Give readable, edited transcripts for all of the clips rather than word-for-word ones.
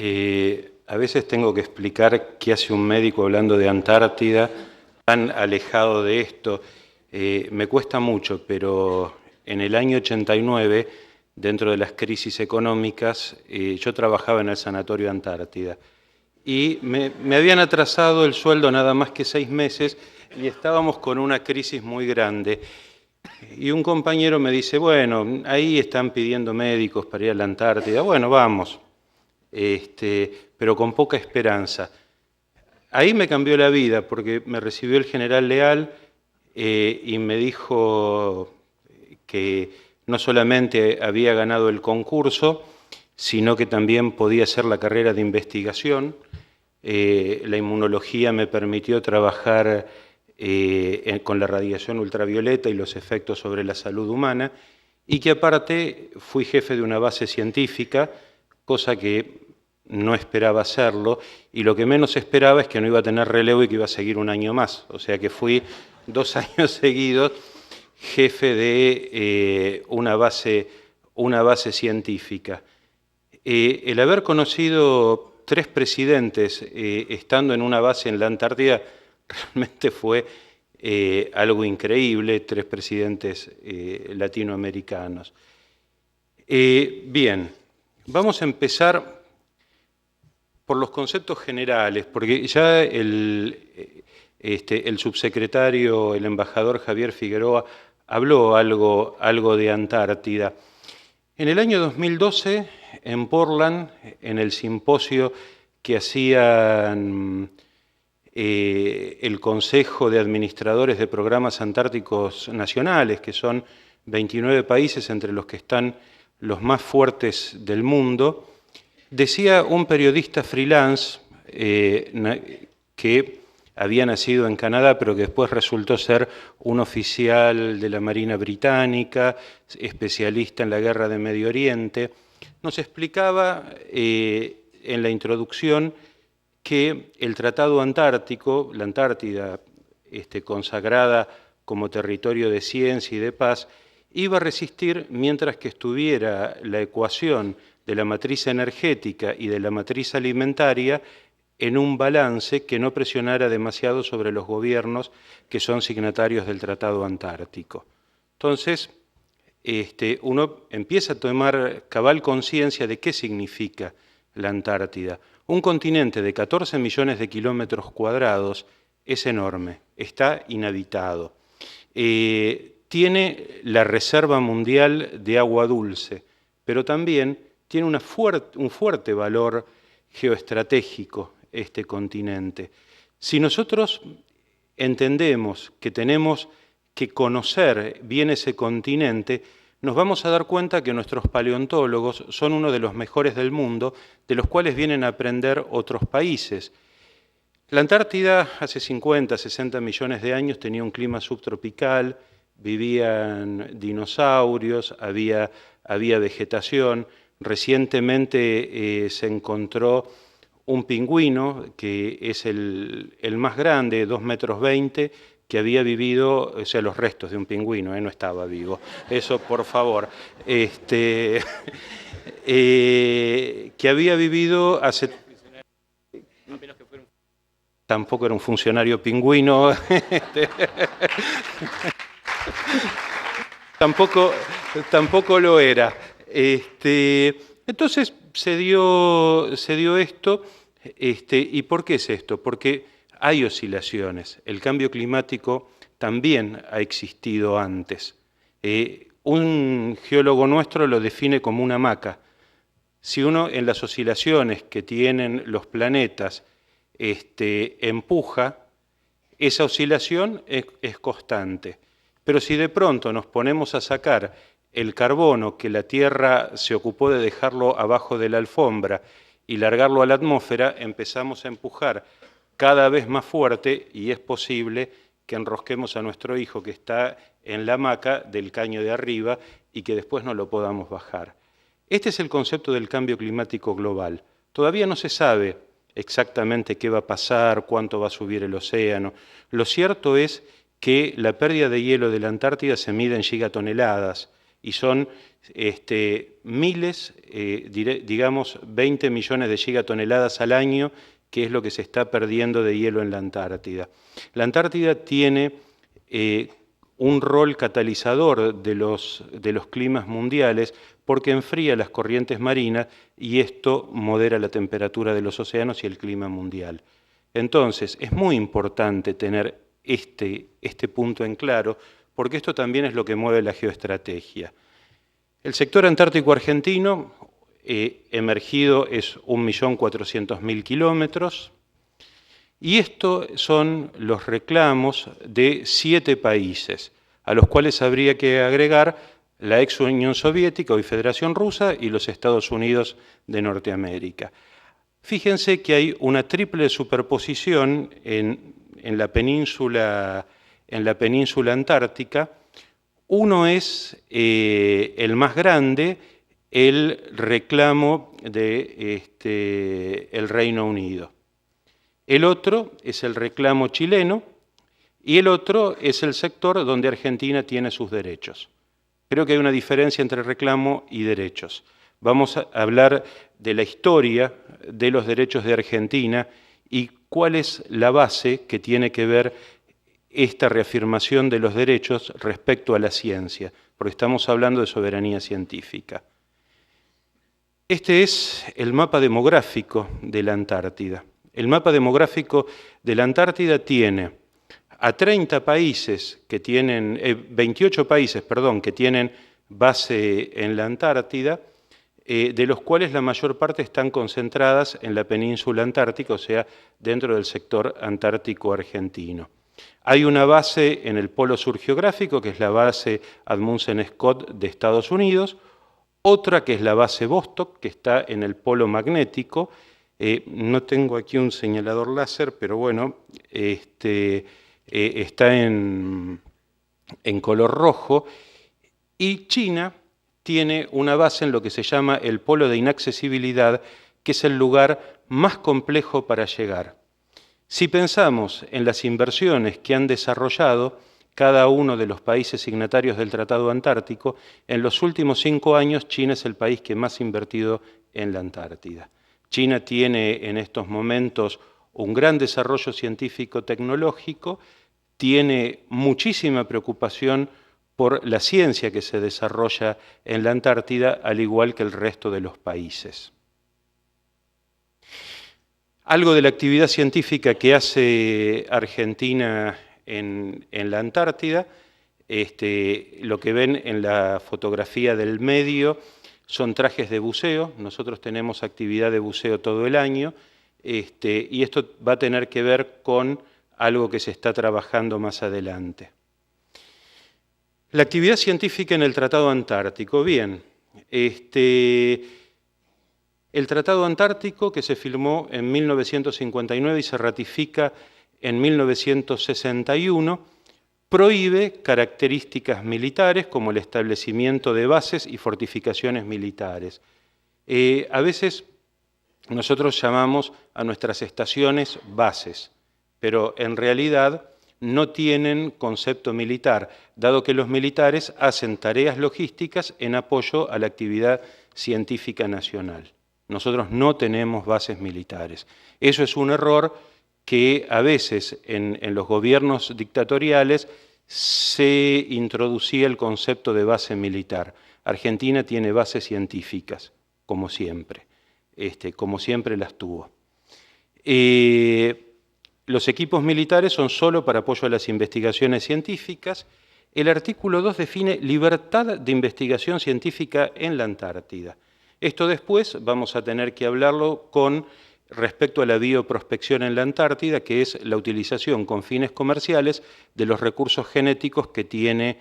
A veces tengo que explicar qué hace un médico hablando de Antártida, tan alejado de esto. Me cuesta mucho, pero en el año 89, dentro de las crisis económicas, yo trabajaba en el Sanatorio Antártida. Y me habían atrasado el sueldo nada más que 6 meses y estábamos con una crisis muy grande. Y un compañero me dice, bueno, ahí están pidiendo médicos para ir a la Antártida. Bueno, vamos, pero con poca esperanza. Ahí me cambió la vida porque me recibió el general Leal y me dijo que no solamente había ganado el concurso, sino que también podía hacer la carrera de investigación. La inmunología me permitió trabajar con la radiación ultravioleta y los efectos sobre la salud humana, y que aparte fui jefe de una base científica, cosa que no esperaba hacerlo, y lo que menos esperaba es que no iba a tener relevo y que iba a seguir un año más. O sea que fui 2 años seguidos jefe de una base científica. El haber conocido 3 presidentes estando en una base en la Antártida realmente fue algo increíble, 3 presidentes latinoamericanos. Bien, vamos a empezar por los conceptos generales, porque ya el subsecretario, el embajador Javier Figueroa, habló algo de Antártida. En el año 2012, en Portland, en el simposio que hacían el Consejo de Administradores de Programas Antárticos Nacionales, que son 29 países entre los que están los más fuertes del mundo, decía un periodista freelance que había nacido en Canadá, pero que después resultó ser un oficial de la Marina Británica, especialista en la guerra de Medio Oriente, nos explicaba en la introducción que el Tratado Antártico, la Antártida consagrada como territorio de ciencia y de paz, iba a resistir mientras que estuviera la ecuación de la matriz energética y de la matriz alimentaria en un balance que no presionara demasiado sobre los gobiernos que son signatarios del Tratado Antártico. Entonces, uno empieza a tomar cabal conciencia de qué significa la Antártida. Un continente de 14 millones de kilómetros cuadrados es enorme, está inhabitado. Tiene la reserva mundial de agua dulce, pero también tiene un fuerte valor geoestratégico este continente. Si nosotros entendemos que tenemos que conocer bien ese continente, nos vamos a dar cuenta que nuestros paleontólogos son uno de los mejores del mundo, de los cuales vienen a aprender otros países. La Antártida hace 50, 60 millones de años tenía un clima subtropical, vivían dinosaurios, había vegetación. Recientemente se encontró un pingüino, que es el más grande, 2,20 metros, que había vivido, o sea, los restos de un pingüino, no estaba vivo. Eso, por favor. Que había vivido hace... Tampoco era un funcionario pingüino. Tampoco lo era. Entonces se dio esto. ¿Y por qué es esto? Porque hay oscilaciones. El cambio climático también ha existido antes. Un geólogo nuestro lo define como una hamaca. Si uno en las oscilaciones que tienen los planetas empuja, esa oscilación es constante. Pero si de pronto nos ponemos a sacar el carbono que la Tierra se ocupó de dejarlo abajo de la alfombra y largarlo a la atmósfera, empezamos a empujar cada vez más fuerte y es posible que enrosquemos a nuestro hijo que está en la hamaca del caño de arriba y que después no lo podamos bajar. Este es el concepto del cambio climático global. Todavía no se sabe exactamente qué va a pasar, cuánto va a subir el océano. Lo cierto es que la pérdida de hielo de la Antártida se mide en gigatoneladas. y son miles, digamos 20 millones de gigatoneladas al año, que es lo que se está perdiendo de hielo en la Antártida. La Antártida tiene un rol catalizador de los climas mundiales porque enfría las corrientes marinas y esto modera la temperatura de los océanos y el clima mundial. Entonces, es muy importante tener este punto en claro, porque esto también es lo que mueve la geoestrategia. El sector antártico argentino, emergido, es 1.400.000 kilómetros, y estos son los reclamos de 7 países, a los cuales habría que agregar la ex Unión Soviética, hoy Federación Rusa, y los Estados Unidos de Norteamérica. Fíjense que hay una triple superposición en la península antártica. Uno es el más grande, el reclamo del Reino Unido. El otro es el reclamo chileno y el otro es el sector donde Argentina tiene sus derechos. Creo que hay una diferencia entre reclamo y derechos. Vamos a hablar de la historia de los derechos de Argentina y cuál es la base que tiene que ver esta reafirmación de los derechos respecto a la ciencia, porque estamos hablando de soberanía científica. Este es el mapa demográfico de la Antártida. El mapa demográfico de la Antártida tiene a 30 países que tienen, 28 países, perdón, que tienen base en la Antártida, de los cuales la mayor parte están concentradas en la península antártica, o sea, dentro del sector antártico argentino. Hay una base en el polo sur geográfico, que es la base Amundsen Scott de Estados Unidos, otra que es la base Vostok, que está en el polo magnético. No tengo aquí un señalador láser, pero bueno, está en color rojo. Y China tiene una base en lo que se llama el polo de inaccesibilidad, que es el lugar más complejo para llegar. Si pensamos en las inversiones que han desarrollado cada uno de los países signatarios del Tratado Antártico, en los últimos 5 años China es el país que más ha invertido en la Antártida. China tiene en estos momentos un gran desarrollo científico-tecnológico, tiene muchísima preocupación por la ciencia que se desarrolla en la Antártida, al igual que el resto de los países. Algo de la actividad científica que hace Argentina en la Antártida, lo que ven en la fotografía del medio son trajes de buceo. Nosotros tenemos actividad de buceo todo el año, y esto va a tener que ver con algo que se está trabajando más adelante. La actividad científica en el Tratado Antártico. Bien, el Tratado Antártico, que se firmó en 1959 y se ratifica en 1961, prohíbe características militares como el establecimiento de bases y fortificaciones militares. A veces nosotros llamamos a nuestras estaciones bases, pero en realidad no tienen concepto militar, dado que los militares hacen tareas logísticas en apoyo a la actividad científica nacional. Nosotros no tenemos bases militares. Eso es un error que a veces en los gobiernos dictatoriales se introducía el concepto de base militar. Argentina tiene bases científicas, como siempre las tuvo. Los equipos militares son solo para apoyo a las investigaciones científicas. El artículo 2 define libertad de investigación científica en la Antártida. Esto después vamos a tener que hablarlo con respecto a la bioprospección en la Antártida, que es la utilización con fines comerciales de los recursos genéticos que tiene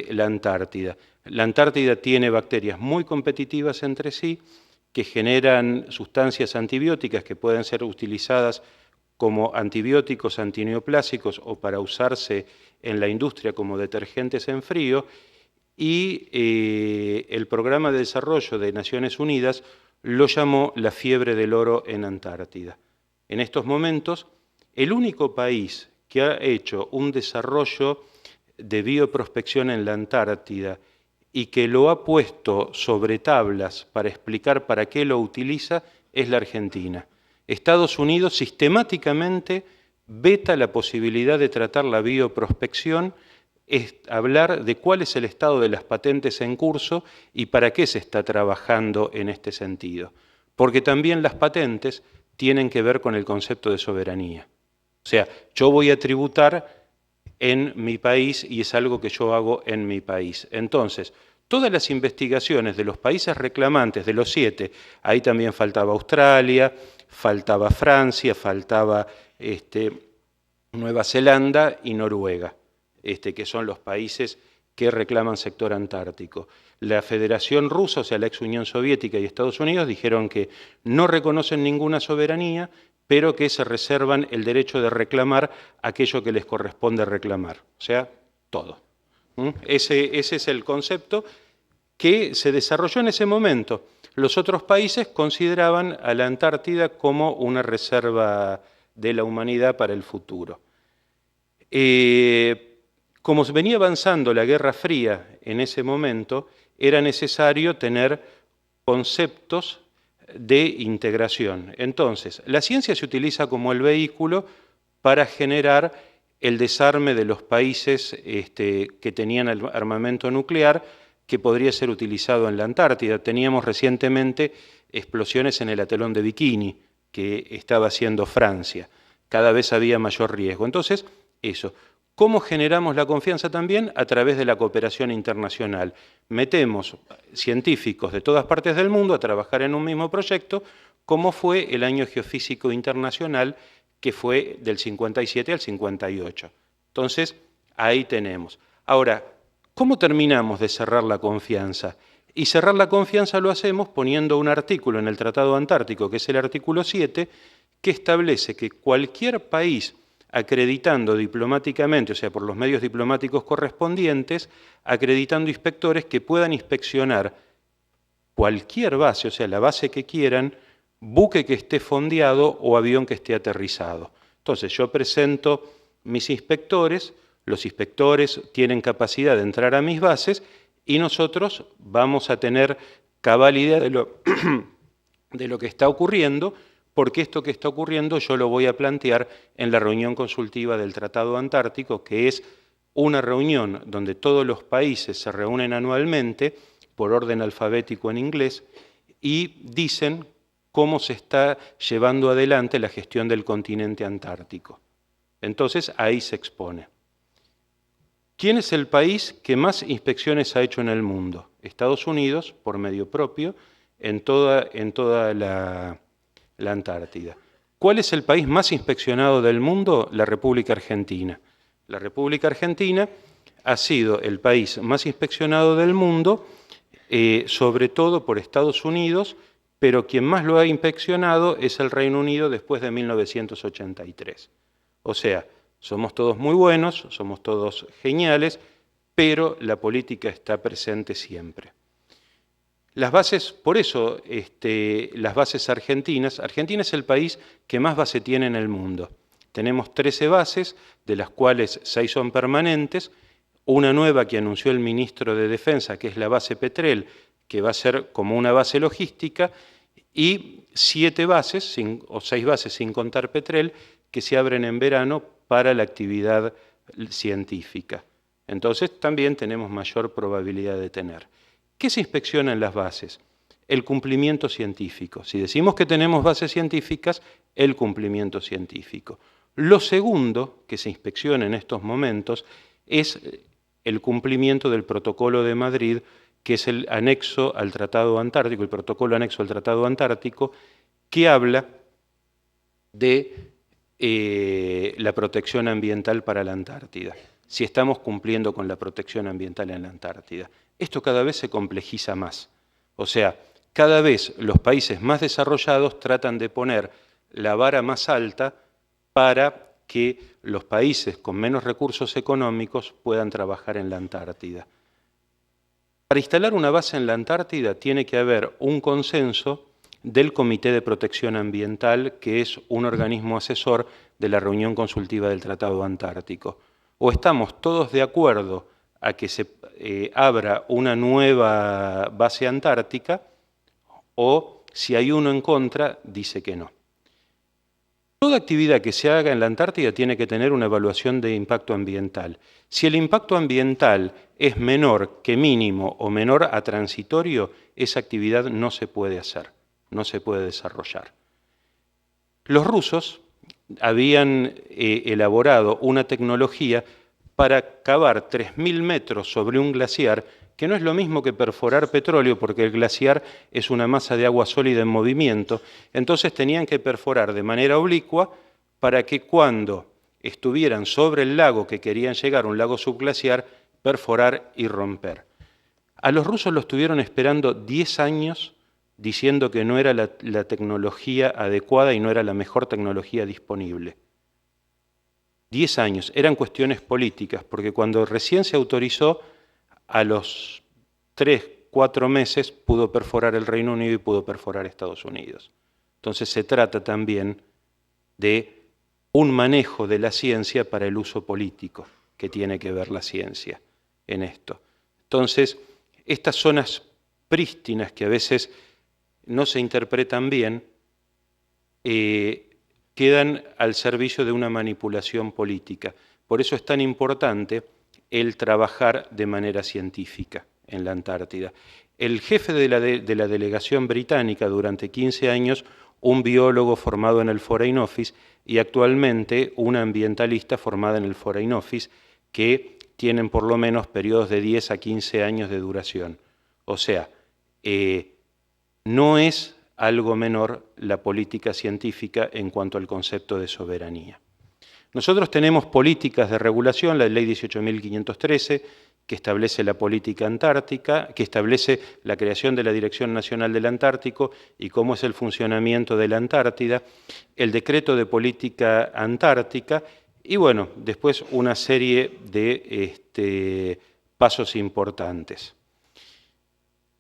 la Antártida. La Antártida tiene bacterias muy competitivas entre sí, que generan sustancias antibióticas que pueden ser utilizadas como antibióticos antineoplásicos o para usarse en la industria como detergentes en frío, y el Programa de Desarrollo de Naciones Unidas lo llamó la fiebre del oro en Antártida. En estos momentos, el único país que ha hecho un desarrollo de bioprospección en la Antártida y que lo ha puesto sobre tablas para explicar para qué lo utiliza es la Argentina. Estados Unidos sistemáticamente veta la posibilidad de tratar la bioprospección, es hablar de cuál es el estado de las patentes en curso y para qué se está trabajando en este sentido. Porque también las patentes tienen que ver con el concepto de soberanía. O sea, yo voy a tributar en mi país y es algo que yo hago en mi país. Entonces, todas las investigaciones de los países reclamantes, de los 7, ahí también faltaba Australia, faltaba Francia, faltaba Nueva Zelanda y Noruega, que son los países que reclaman sector antártico. La Federación Rusa, o sea, la ex Unión Soviética y Estados Unidos dijeron que no reconocen ninguna soberanía, pero que se reservan el derecho de reclamar aquello que les corresponde reclamar, o sea, todo. Ese es el concepto que se desarrolló en ese momento. Los otros países consideraban a la Antártida como una reserva de la humanidad para el futuro. Como venía avanzando la Guerra Fría en ese momento, era necesario tener conceptos de integración. Entonces, la ciencia se utiliza como el vehículo para generar el desarme de los países que tenían armamento nuclear, que podría ser utilizado en la Antártida. Teníamos recientemente explosiones en el atelón de Bikini, que estaba haciendo Francia. Cada vez había mayor riesgo. Entonces, eso. ¿Cómo generamos la confianza también? A través de la cooperación internacional. Metemos científicos de todas partes del mundo a trabajar en un mismo proyecto, como fue el Año Geofísico Internacional, que fue del 57 al 58. Entonces, ahí tenemos. Ahora, ¿cómo terminamos de cerrar la confianza? Y cerrar la confianza lo hacemos poniendo un artículo en el Tratado Antártico, que es el artículo 7, que establece que cualquier país acreditando diplomáticamente, o sea, por los medios diplomáticos correspondientes, acreditando inspectores que puedan inspeccionar cualquier base, o sea, la base que quieran, buque que esté fondeado o avión que esté aterrizado. Entonces, yo presento mis inspectores, los inspectores tienen capacidad de entrar a mis bases y nosotros vamos a tener cabal idea de lo que está ocurriendo, porque esto que está ocurriendo yo lo voy a plantear en la reunión consultiva del Tratado Antártico, que es una reunión donde todos los países se reúnen anualmente, por orden alfabético en inglés, y dicen cómo se está llevando adelante la gestión del continente antártico. Entonces, ahí se expone. ¿Quién es el país que más inspecciones ha hecho en el mundo? Estados Unidos, por medio propio, en toda la Antártida. ¿Cuál es el país más inspeccionado del mundo? La República Argentina. La República Argentina ha sido el país más inspeccionado del mundo, sobre todo por Estados Unidos, pero quien más lo ha inspeccionado es el Reino Unido después de 1983. O sea, somos todos muy buenos, somos todos geniales, pero la política está presente siempre. Las bases, por eso las bases argentinas, Argentina es el país que más base tiene en el mundo. Tenemos 13 bases, de las cuales 6 son permanentes, una nueva que anunció el ministro de Defensa, que es la base Petrel, que va a ser como una base logística, y 7 bases, o 6 bases sin contar Petrel, que se abren en verano para la actividad científica. Entonces también tenemos mayor probabilidad de tener. ¿Qué se inspecciona en las bases? El cumplimiento científico. Si decimos que tenemos bases científicas, el cumplimiento científico. Lo segundo que se inspecciona en estos momentos es el cumplimiento del Protocolo de Madrid, que es el anexo al Tratado Antártico, el protocolo anexo al Tratado Antártico, que habla de la protección ambiental para la Antártida, si estamos cumpliendo con la protección ambiental en la Antártida. Esto cada vez se complejiza más. O sea, cada vez los países más desarrollados tratan de poner la vara más alta para que los países con menos recursos económicos puedan trabajar en la Antártida. Para instalar una base en la Antártida tiene que haber un consenso del Comité de Protección Ambiental, que es un organismo asesor de la reunión consultiva del Tratado Antártico. O estamos todos de acuerdo a que se abra una nueva base antártica, o si hay uno en contra, dice que no. Toda actividad que se haga en la Antártida tiene que tener una evaluación de impacto ambiental. Si el impacto ambiental es menor que mínimo o menor a transitorio, esa actividad no se puede hacer, no se puede desarrollar. Los rusos habían elaborado una tecnología para cavar 3.000 metros sobre un glaciar, que no es lo mismo que perforar petróleo, porque el glaciar es una masa de agua sólida en movimiento. Entonces tenían que perforar de manera oblicua para que cuando estuvieran sobre el lago que querían llegar, un lago subglaciar, perforar y romper. A los rusos los estuvieron esperando 10 años diciendo que no era la tecnología adecuada y no era la mejor tecnología disponible. 10 años, eran cuestiones políticas, porque cuando recién se autorizó, a los 3, 4 meses pudo perforar el Reino Unido y pudo perforar Estados Unidos. Entonces se trata también de un manejo de la ciencia para el uso político, que tiene que ver la ciencia en esto. Entonces, estas zonas prístinas que a veces no se interpretan bien, quedan al servicio de una manipulación política. Por eso es tan importante el trabajar de manera científica en la Antártida. El jefe de la delegación británica durante 15 años, un biólogo formado en el Foreign Office y actualmente una ambientalista formada en el Foreign Office, que tienen por lo menos periodos de 10 a 15 años de duración. O sea, no es algo menor la política científica en cuanto al concepto de soberanía. Nosotros tenemos políticas de regulación, la Ley 18.513, que establece la política antártica, que establece la creación de la Dirección Nacional del Antártico y cómo es el funcionamiento de la Antártida, el Decreto de Política Antártica y, bueno, después una serie de pasos importantes.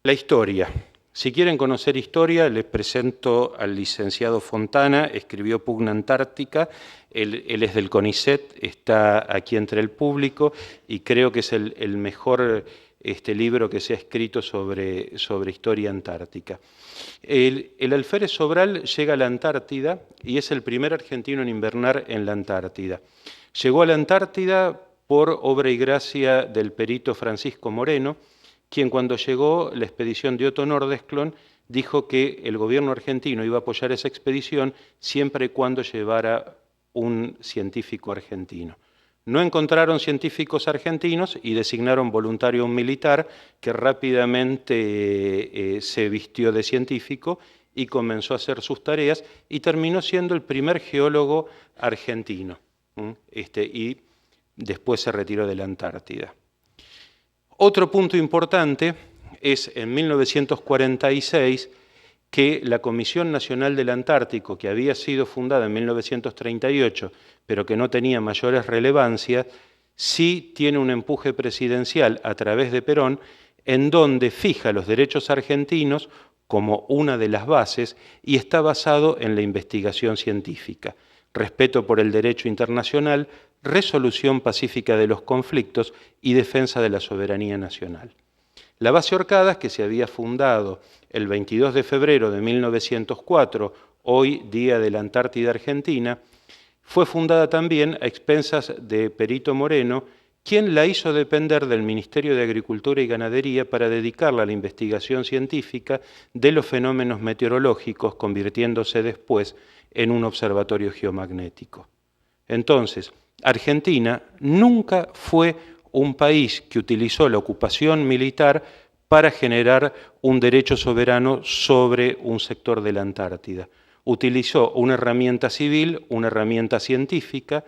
La historia. Si quieren conocer historia, les presento al licenciado Fontana, escribió Pugna Antártica, él es del CONICET, está aquí entre el público y creo que es el mejor libro que se ha escrito sobre historia antártica. El alférez Sobral llega a la Antártida y es el primer argentino en invernar en la Antártida. Llegó a la Antártida por obra y gracia del perito Francisco Moreno, quien cuando llegó la expedición de Otto Nordesklon dijo que el gobierno argentino iba a apoyar esa expedición siempre y cuando llevara un científico argentino. No encontraron científicos argentinos y designaron voluntario a un militar que rápidamente se vistió de científico y comenzó a hacer sus tareas y terminó siendo el primer geólogo argentino. Y después se retiró de la Antártida. Otro punto importante es en 1946 que la Comisión Nacional del Antártico, que había sido fundada en 1938, pero que no tenía mayores relevancias, sí tiene un empuje presidencial a través de Perón, en donde fija los derechos argentinos como una de las bases y está basado en la investigación científica, respeto por el derecho internacional, resolución pacífica de los conflictos y defensa de la soberanía nacional. La base Orcadas, que se había fundado el 22 de febrero de 1904, hoy Día de la Antártida Argentina, fue fundada también a expensas de Perito Moreno, quien la hizo depender del Ministerio de Agricultura y Ganadería para dedicarla a la investigación científica de los fenómenos meteorológicos, convirtiéndose después en un observatorio geomagnético. Entonces, Argentina nunca fue un país que utilizó la ocupación militar para generar un derecho soberano sobre un sector de la Antártida. Utilizó una herramienta civil, una herramienta científica,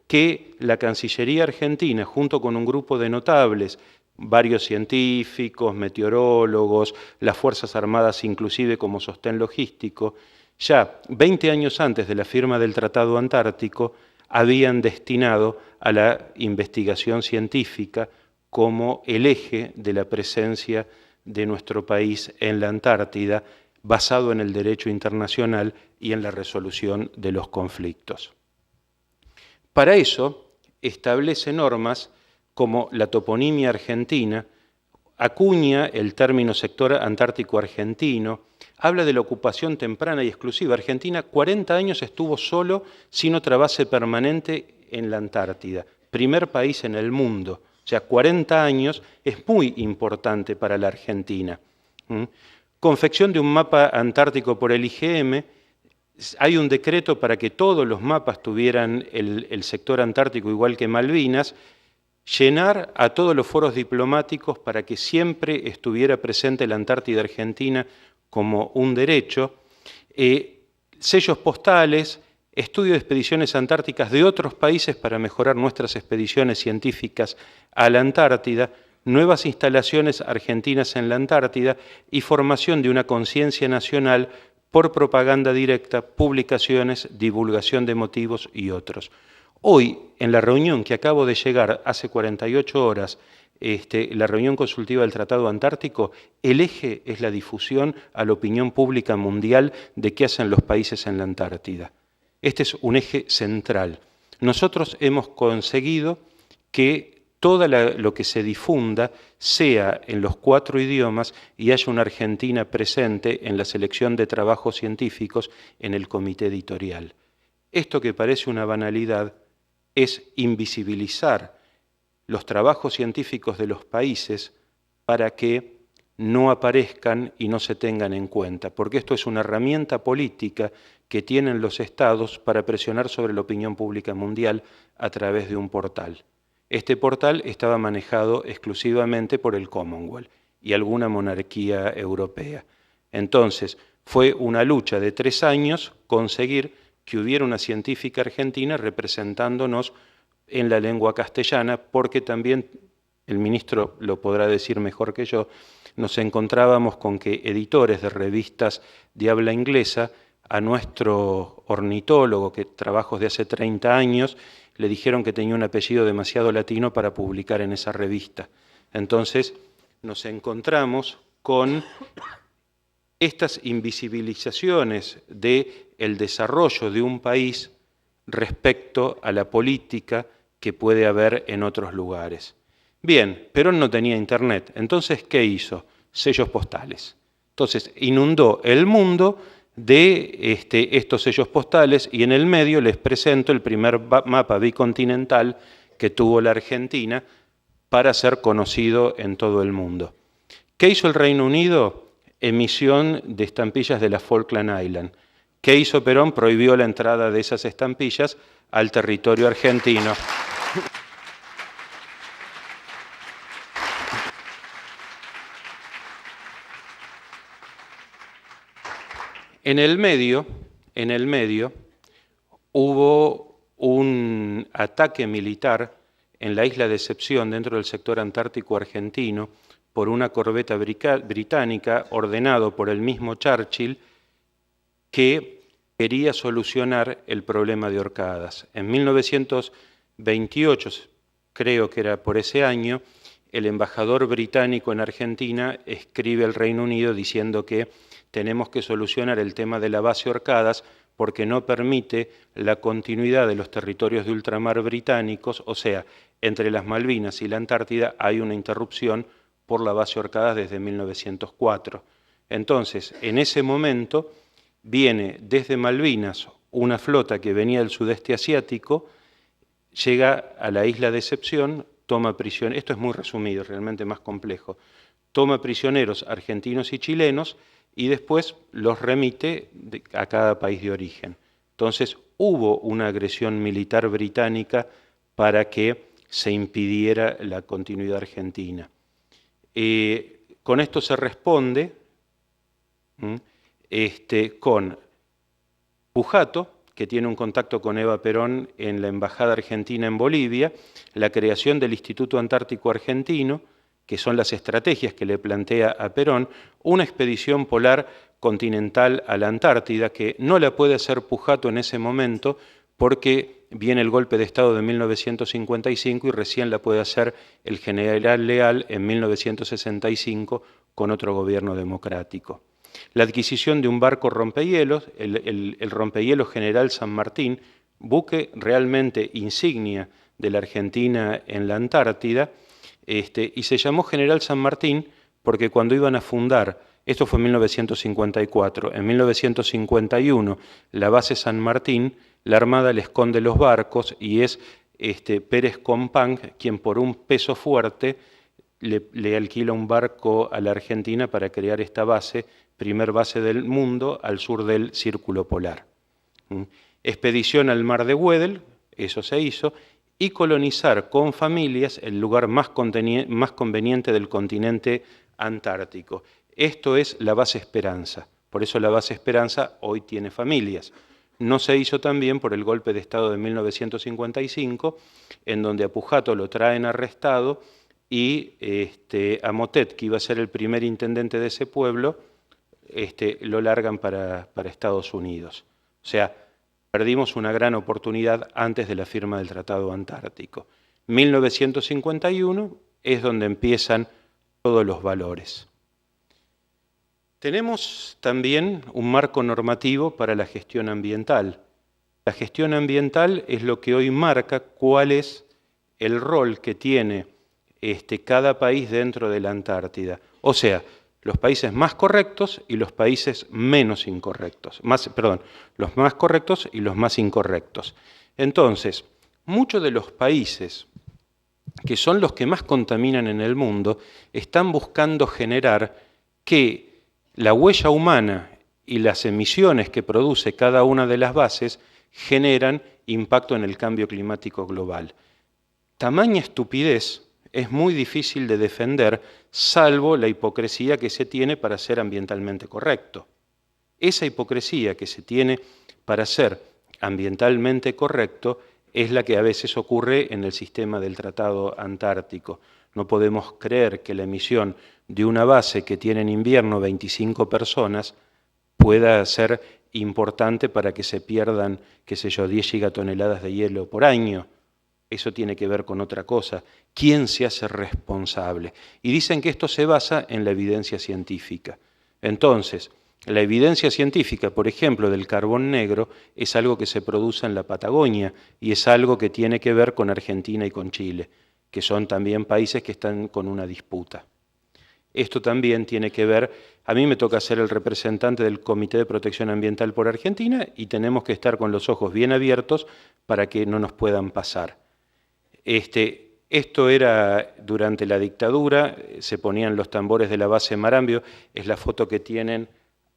que la Cancillería Argentina, junto con un grupo de notables, varios científicos, meteorólogos, las Fuerzas Armadas inclusive como sostén logístico, ya 20 años antes de la firma del Tratado Antártico, habían destinado a la investigación científica como el eje de la presencia de nuestro país en la Antártida, basado en el derecho internacional y en la resolución de los conflictos. Para eso establece normas como la toponimia argentina, acuña el término sector antártico argentino, habla de la ocupación temprana y exclusiva. Argentina 40 años estuvo solo sin otra base permanente en la Antártida, primer país en el mundo. O sea, 40 años es muy importante para la Argentina. Confección de un mapa antártico por el IGM. Hay un decreto para que todos los mapas tuvieran el sector antártico igual que Malvinas, llenar a todos los foros diplomáticos para que siempre estuviera presente la Antártida Argentina como un derecho, sellos postales, estudio de expediciones antárticas de otros países para mejorar nuestras expediciones científicas a la Antártida, nuevas instalaciones argentinas en la Antártida y formación de una conciencia nacional por propaganda directa, publicaciones, divulgación de motivos y otros. Hoy, en la reunión que acabo de llegar hace 48 horas, la reunión consultiva del Tratado Antártico, el eje es la difusión a la opinión pública mundial de qué hacen los países en la Antártida. Este es un eje central. Nosotros hemos conseguido que todo lo que se difunda sea en los 4 idiomas y haya una Argentina presente en la selección de trabajos científicos en el comité editorial. Esto que parece una banalidad es invisibilizar los trabajos científicos de los países para que no aparezcan y no se tengan en cuenta, porque esto es una herramienta política que tienen los estados para presionar sobre la opinión pública mundial a través de un portal. Este portal estaba manejado exclusivamente por el Commonwealth y alguna monarquía europea. Entonces, fue una lucha de 3 años conseguir que hubiera una científica argentina representándonos en la lengua castellana, porque también, el ministro lo podrá decir mejor que yo, nos encontrábamos con que editores de revistas de habla inglesa, a nuestro ornitólogo, que trabajos de hace 30 años, le dijeron que tenía un apellido demasiado latino para publicar en esa revista. Entonces nos encontramos con estas invisibilizaciones del desarrollo de un país respecto a la política que puede haber en otros lugares. Bien, Perón no tenía internet, entonces ¿qué hizo? Sellos postales. Entonces inundó el mundo de estos sellos postales y en el medio les presento el primer mapa bicontinental que tuvo la Argentina para ser conocido en todo el mundo. ¿Qué hizo el Reino Unido? Emisión de estampillas de las Falkland Islands. ¿Qué hizo Perón? Prohibió la entrada de esas estampillas al territorio argentino. En el medio hubo un ataque militar en la isla de Decepción, dentro del sector antártico argentino, por una corbeta británica ordenado por el mismo Churchill, que quería solucionar el problema de Orcadas. En 1928, creo que era por ese año, el embajador británico en Argentina escribe al Reino Unido diciendo que tenemos que solucionar el tema de la base Orcadas porque no permite la continuidad de los territorios de ultramar británicos, o sea, entre las Malvinas y la Antártida hay una interrupción por la base Orcadas desde 1904. Entonces, en ese momento viene desde Malvinas una flota que venía del sudeste asiático, llega a la isla de Decepción, toma prisioneros, esto es muy resumido, realmente más complejo, toma prisioneros argentinos y chilenos y después los remite a cada país de origen. Entonces hubo una agresión militar británica para que se impidiera la continuidad argentina. Con esto se responde con Pujato, que tiene un contacto con Eva Perón en la Embajada Argentina en Bolivia, la creación del Instituto Antártico Argentino, que son las estrategias que le plantea a Perón, una expedición polar continental a la Antártida, que no la puede hacer Pujato en ese momento porque viene el golpe de Estado de 1955 y recién la puede hacer el general Leal en 1965 con otro gobierno democrático. La adquisición de un barco rompehielos, el rompehielos General San Martín, buque realmente insignia de la Argentina en la Antártida, y se llamó General San Martín porque cuando iban a fundar, esto fue en 1954, en 1951 la base San Martín, la Armada le esconde los barcos y es Pérez Compán quien por un peso fuerte le alquila un barco a la Argentina para crear esta base, primer base del mundo al sur del Círculo Polar. Expedición al Mar de Weddell, eso se hizo, y colonizar con familias el lugar más conveniente del continente antártico. Esto es la base Esperanza, por eso la base Esperanza hoy tiene familias. No se hizo también por el golpe de Estado de 1955, en donde a Pujato lo traen arrestado y a Motet, que iba a ser el primer intendente de ese pueblo, lo largan para Estados Unidos. O sea, perdimos una gran oportunidad antes de la firma del Tratado Antártico. 1951 es donde empiezan todos los valores. Tenemos también un marco normativo para la gestión ambiental. La gestión ambiental es lo que hoy marca cuál es el rol que tiene cada país dentro de la Antártida. O sea, los países más correctos y los países menos incorrectos. Los más correctos y los más incorrectos. Entonces, muchos de los países que son los que más contaminan en el mundo están buscando generar que la huella humana y las emisiones que produce cada una de las bases generan impacto en el cambio climático global. Tamaña estupidez es muy difícil de defender, salvo la hipocresía que se tiene para ser ambientalmente correcto. Esa hipocresía que se tiene para ser ambientalmente correcto es la que a veces ocurre en el sistema del Tratado Antártico. No podemos creer que la emisión de una base que tiene en invierno 25 personas pueda ser importante para que se pierdan, qué sé yo, 10 gigatoneladas de hielo por año. Eso tiene que ver con otra cosa. ¿Quién se hace responsable? Y dicen que esto se basa en la evidencia científica. Entonces, la evidencia científica, por ejemplo, del carbón negro, es algo que se produce en la Patagonia y es algo que tiene que ver con Argentina y con Chile, que son también países que están con una disputa. Esto también tiene que ver, a mí me toca ser el representante del Comité de Protección Ambiental por Argentina y tenemos que estar con los ojos bien abiertos para que no nos puedan pasar. Esto era durante la dictadura, se ponían los tambores de la base Marambio, es la foto que tienen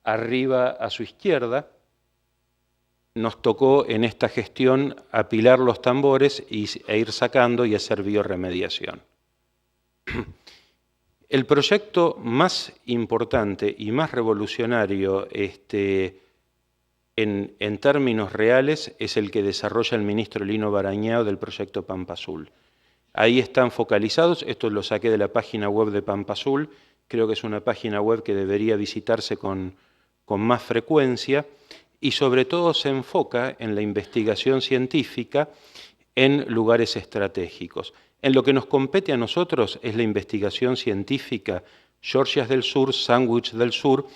arriba a su izquierda. Nos tocó en esta gestión apilar los tambores e ir sacando y hacer biorremediación. El proyecto más importante y más revolucionario en términos reales es el que desarrolla el ministro Lino Barañao del proyecto Pampa Azul. Ahí están focalizados, esto lo saqué de la página web de Pampa Azul, creo que es una página web que debería visitarse con más frecuencia y sobre todo se enfoca en la investigación científica en lugares estratégicos. En lo que nos compete a nosotros es la investigación científica Georgias del Sur, Sandwich del Sur,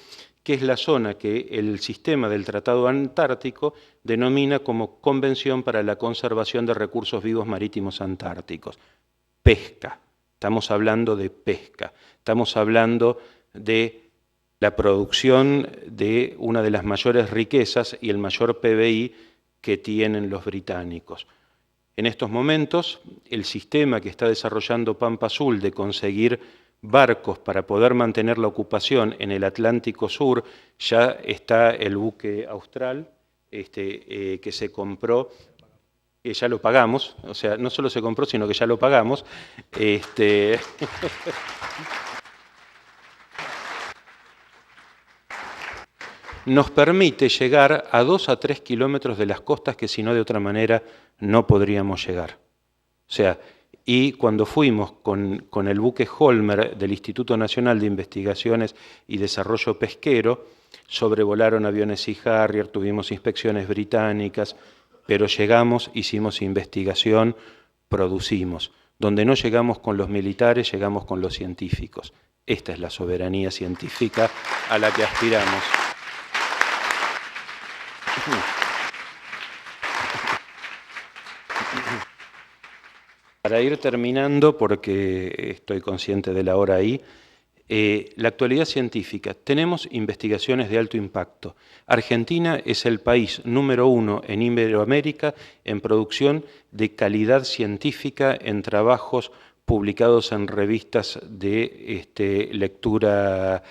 que es la zona que el sistema del Tratado Antártico denomina como Convención para la Conservación de Recursos Vivos Marítimos Antárticos. Pesca, estamos hablando de pesca, estamos hablando de la producción de una de las mayores riquezas y el mayor PBI que tienen los británicos. En estos momentos, el sistema que está desarrollando Pampa Azul de conseguir barcos para poder mantener la ocupación en el Atlántico Sur, ya está el buque Austral que se compró, que ya lo pagamos, o sea, no solo se compró, sino que ya lo pagamos. Nos permite llegar a 2 a 3 kilómetros de las costas que si no de otra manera no podríamos llegar. O sea, y cuando fuimos con el buque Holmer del Instituto Nacional de Investigaciones y Desarrollo Pesquero, sobrevolaron aviones Sea Harrier, tuvimos inspecciones británicas, pero llegamos, hicimos investigación, producimos. Donde no llegamos con los militares, llegamos con los científicos. Esta es la soberanía científica a la que aspiramos. Para ir terminando, porque estoy consciente de la hora ahí, la actualidad científica. Tenemos investigaciones de alto impacto. Argentina es el país número 1 en Iberoamérica en producción de calidad científica en trabajos publicados en revistas de lectura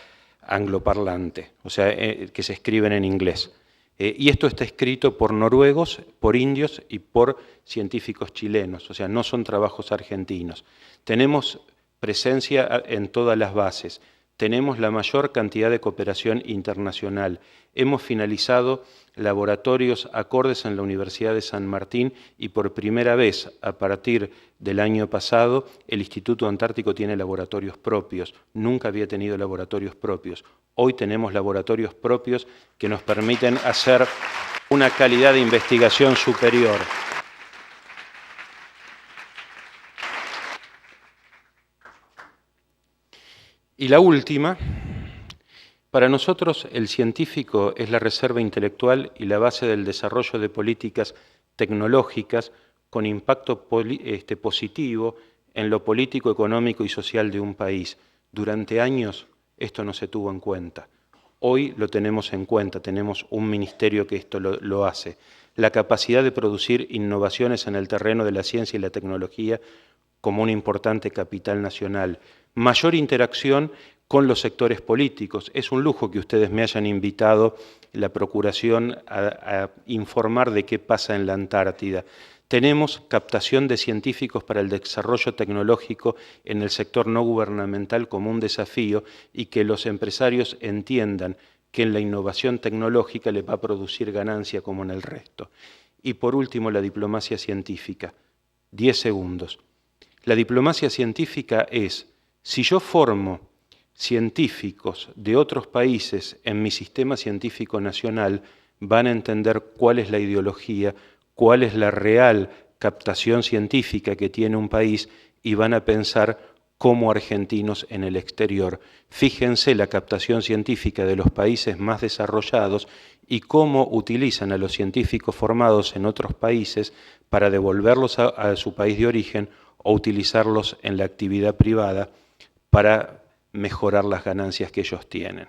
angloparlante, o sea, que se escriben en inglés. Y esto está escrito por noruegos, por indios y por científicos chilenos, o sea, no son trabajos argentinos. Tenemos presencia en todas las bases, tenemos la mayor cantidad de cooperación internacional, hemos finalizado laboratorios acordes en la Universidad de San Martín y por primera vez, a partir del año pasado, el Instituto Antártico tiene laboratorios propios, nunca había tenido laboratorios propios. Hoy tenemos laboratorios propios que nos permiten hacer una calidad de investigación superior. Y la última, para nosotros el científico es la reserva intelectual y la base del desarrollo de políticas tecnológicas con impacto positivo en lo político, económico y social de un país. Durante años esto no se tuvo en cuenta. Hoy lo tenemos en cuenta, tenemos un ministerio que esto lo hace. La capacidad de producir innovaciones en el terreno de la ciencia y la tecnología como un importante capital nacional. Mayor interacción con los sectores políticos. Es un lujo que ustedes me hayan invitado la Procuración a informar de qué pasa en la Antártida. Tenemos captación de científicos para el desarrollo tecnológico en el sector no gubernamental como un desafío y que los empresarios entiendan que en la innovación tecnológica les va a producir ganancia como en el resto. Y por último, la diplomacia científica. 10 segundos. La diplomacia científica es, si yo formo científicos de otros países en mi sistema científico nacional, van a entender cuál es la ideología, cuál es la real captación científica que tiene un país y van a pensar como argentinos en el exterior. Fíjense la captación científica de los países más desarrollados y cómo utilizan a los científicos formados en otros países para devolverlos a su país de origen o utilizarlos en la actividad privada para mejorar las ganancias que ellos tienen.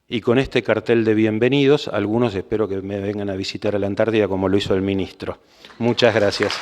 Y con este cartel de bienvenidos, algunos espero que me vengan a visitar a la Antártida como lo hizo el ministro. Muchas gracias.